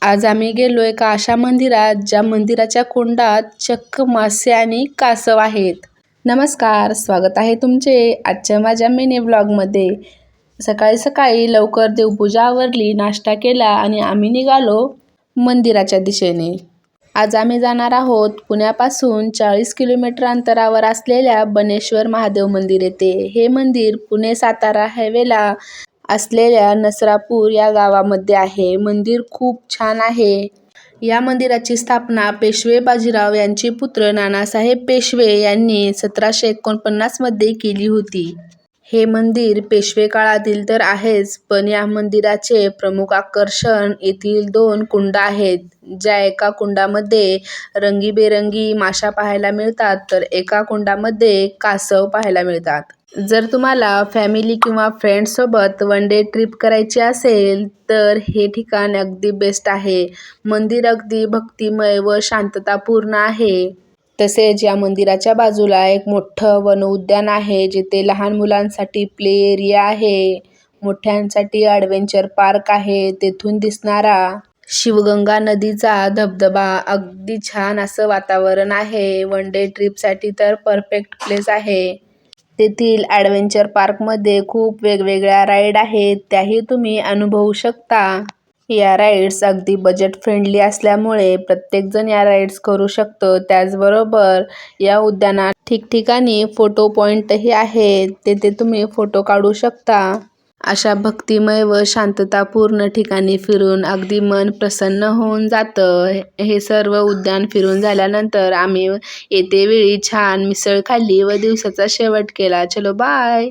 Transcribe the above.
आज आम्ही गेलो एका अशा मंदिरात ज्या मंदिराच्या कुंडात चक्क मासे आणि कासव आहेत. नमस्कार, स्वागत आहे तुमचे आजच्या माझ्या मिनी ब्लॉगमध्ये. सकाळी सकाळी लवकर देवपूजा आवरली, नाश्ता केला आणि आम्ही निघालो मंदिराच्या दिशेने. आज आम्ही जाणार आहोत पुण्यापासून 40 किलोमीटर अंतरावर असलेल्या बनेश्वर महादेव मंदिर येथे. हे मंदिर पुणे-सातारा हायवेला असलेल्या नसरापूर या गावामध्ये आहे. मंदिर खूप छान आहे. या मंदिराची स्थापना पेशवे बाजीराव यांचे पुत्र नानासाहेब पेशवे यांनी 1749 मध्ये केली होती. हे मंदिर पेशवे काळातील तर आहेच, पण या मंदिराचे प्रमुख आकर्षण येथील 2 कुंड आहेत. ज्या एका कुंडामध्ये रंगीबेरंगी माशा पाहायला मिळतात, तर एका कुंडामध्ये कासव पाहायला मिळतात. जर तुम्हाला फॅमिली किंवा फ्रेंड्ससोबत वन डे ट्रिप करायची असेल तर हे ठिकाण अगदी बेस्ट आहे. मंदिर अगदी भक्तिमय व शांततापूर्ण आहे. तसेच या मंदिराच्या बाजूला एक मोठं वन उद्यान आहे, जिथे लहान मुलांसाठी प्ले एरिया आहे, मोठ्यांसाठी ॲडव्हेंचर पार्क आहे. तेथून दिसणारा शिवगंगा नदीचा धबधबा, अगदी छान असं वातावरण आहे. वन डे ट्रिपसाठी तर परफेक्ट प्लेस आहे. तेथील ॲडव्हेंचर पार्कमध्ये खूप वेगवेगळ्या राईड आहेत, त्याही तुम्ही अनुभवू शकता. या राईड्स अगदी बजेट फ्रेंडली असल्यामुळे प्रत्येकजण या राईड्स करू शकतो. त्याचबरोबर या उद्यानात ठिकठिकाणी फोटो पॉईंटही आहेत, तेथे तुम्ही फोटो काढू शकता. अशा भक्तिमय व शांततापूर्ण ठिकाणी फिरून अगदी मन प्रसन्न होऊन जातं. हे सर्व उद्यान फिरून झाल्यानंतर आम्ही येतेवेळी छान मिसळ खाल्ली व दिवसाचा शेवट केला. चलो बाय.